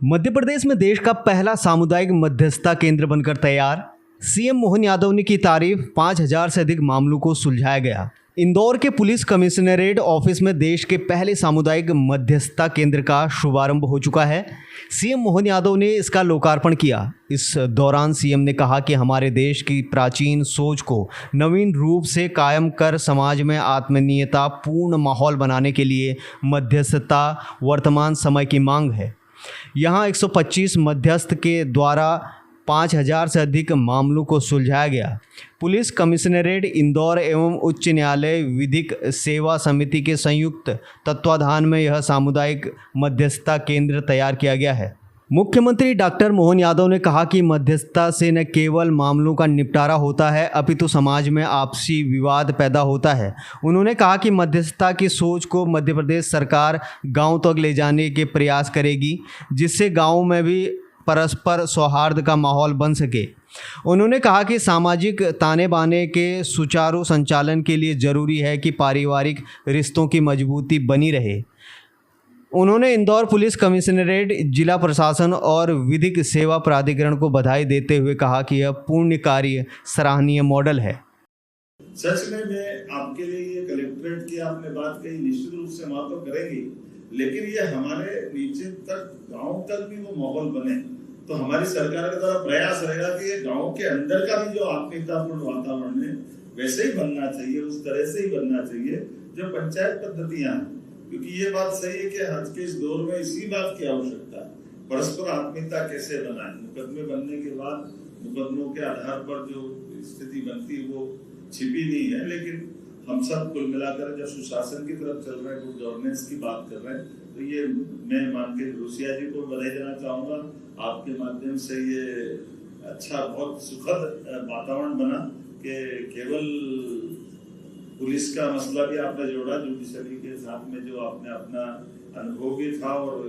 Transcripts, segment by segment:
मध्य प्रदेश में देश का पहला सामुदायिक मध्यस्थता केंद्र बनकर तैयार। सीएम मोहन यादव ने की तारीफ। 5,000 से अधिक मामलों को सुलझाया गया। इंदौर के पुलिस कमिश्नरेट ऑफिस में देश के पहले सामुदायिक मध्यस्थता केंद्र का शुभारंभ हो चुका है। सीएम मोहन यादव ने इसका लोकार्पण किया। इस दौरान सीएम ने कहा कि हमारे देश की प्राचीन सोच को नवीन रूप से कायम कर समाज में आत्मीयता पूर्ण माहौल बनाने के लिए मध्यस्थता वर्तमान समय की मांग है। यहाँ 125 मध्यस्थ के द्वारा 5,000 से अधिक मामलों को सुलझाया गया। पुलिस कमिश्नरेट इंदौर एवं उच्च न्यायालय विधिक सेवा समिति के संयुक्त तत्वाधान में यह सामुदायिक मध्यस्थता केंद्र तैयार किया गया है। मुख्यमंत्री डॉक्टर मोहन यादव ने कहा कि मध्यस्थता से न केवल मामलों का निपटारा होता है अपितु समाज में आपसी विवाद पैदा होता है। उन्होंने कहा कि मध्यस्थता की सोच को मध्य प्रदेश सरकार गांव तक ले जाने के प्रयास करेगी, जिससे गांव में भी परस्पर सौहार्द का माहौल बन सके। उन्होंने कहा कि सामाजिक ताने बाने के सुचारू संचालन के लिए जरूरी है कि पारिवारिक रिश्तों की मजबूती बनी रहे। उन्होंने इंदौर पुलिस कमिश्नरेट, जिला प्रशासन और विधिक सेवा प्राधिकरण को बधाई देते हुए कहा कि यह पुण्यकारी सराहनीय मॉडल है। सच में मैं आपके लिए ये कलेक्ट्रेट की आपने बात कही, निश्चित रूप से वहां तो करेंगे, लेकिन ये हमारे नीचे तक गांव तक भी वो माहौल बने तो हमारी सरकार का द्वारा प्रयास रहेगा कि ये गांव के अंदर का भी जो आत्मीयतापूर्ण वातावरण है वैसे ही बनना चाहिए, उस तरह से ही बनना चाहिए जो पंचायत पद्धतियां हैं। क्योंकि ये बात सही है कि आज के इस दौर में इसी बात की आवश्यकता है, परस्पर आत्मीयता कैसे बनाए। मुकदमे बनने के बाद मुकदमों के आधार पर जो स्थिति बनती है वो छिपी नहीं है, लेकिन हम सब कुल मिलाकर जब सुशासन की तरफ चल रहे हैं, गुड गवर्नेंस की बात कर रहे हैं, तो ये मैं मान के रूसिया जी को बधाई देना चाहूंगा। आपके माध्यम से ये अच्छा बहुत सुखद वातावरण बना कि केवल पुलिस का मसला भी आपने जोड़ा, जुडिशरी के साथ में जो आपने अपना अनुभव भी था, और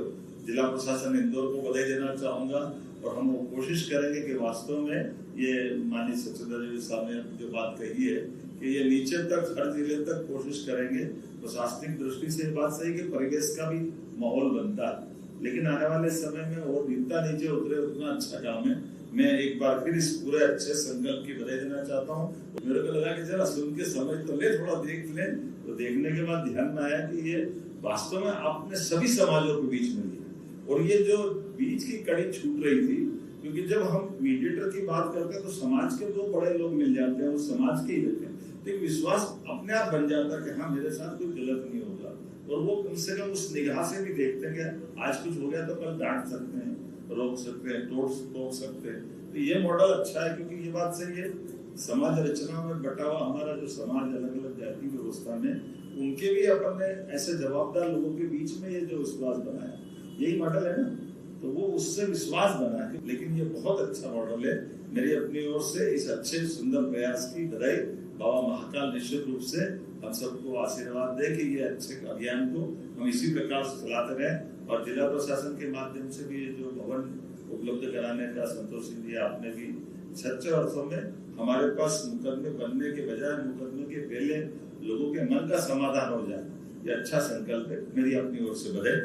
जिला प्रशासन इंदौर को बधाई देना चाहूंगा। और हम कोशिश करेंगे कि वास्तव में ये माननीय सचिव जी साहब ने जो बात कही है कि ये नीचे तक हर जिले तक कोशिश करेंगे। प्रशासनिक दृष्टि से बात सही कि परिवेश का भी माहौल बनता है, लेकिन आने वाले समय में और जितना नीचे उतरे उतना अच्छा काम है। मैं एक बार फिर इस पूरे अच्छे संकल्प की बधाई देना चाहता हूँ। मेरे को लगा कि जरा सुन के समझ तो ले, थोड़ा देख ले, तो देखने के बाद ध्यान में आया कि ये वास्तव में आपने सभी समाजों के बीच में लिया, और ये जो बीच की कड़ी छूट रही थी, क्योंकि जब हम मीडिएटर की बात करते हैं तो समाज के दो बड़े लोग मिल जाते हैं, वो समाज के ही रहते हैं, तो विश्वास अपने आप बन जाता है कि हाँ मेरे साथ कोई गलत नहीं होगा, और वो कम से कम उस निगाह से भी देखते हैं कि आज कुछ हो गया तो कल डांट सकते हैं, रोक सकते हैं, टोक सकते हैं। तो ये मॉडल अच्छा है, क्योंकि ये बात सही है, समाज रचना में बटा हुआ हमारा जो समाज अलग अलग जाति व्यवस्था में, उनके भी अपन ने ऐसे जवाबदार लोगों के बीच में ये जो विश्वास बनाया, यही मॉडल है ना, तो वो उससे विश्वास बना है। लेकिन ये बहुत अच्छा मॉडल है। मेरी अपनी ओर से इस अच्छे सुंदर प्रयास की बधाई। बाबा महाकाल निश्चित रूप से हम सबको आशीर्वाद दे कि ये अच्छे अभियान को हम इसी प्रकार से चलाते रहें, और जिला प्रशासन के माध्यम से भी जो भवन उपलब्ध कराने का संतोष सिंह जी आपने भी सच्चे अर्थों में हमारे पास मुकदमे बनने के बजाय मुकदमे के पहले लोगों के मन का समाधान हो जाए, ये अच्छा संकल्प है। मेरी अपनी ओर से बधाई।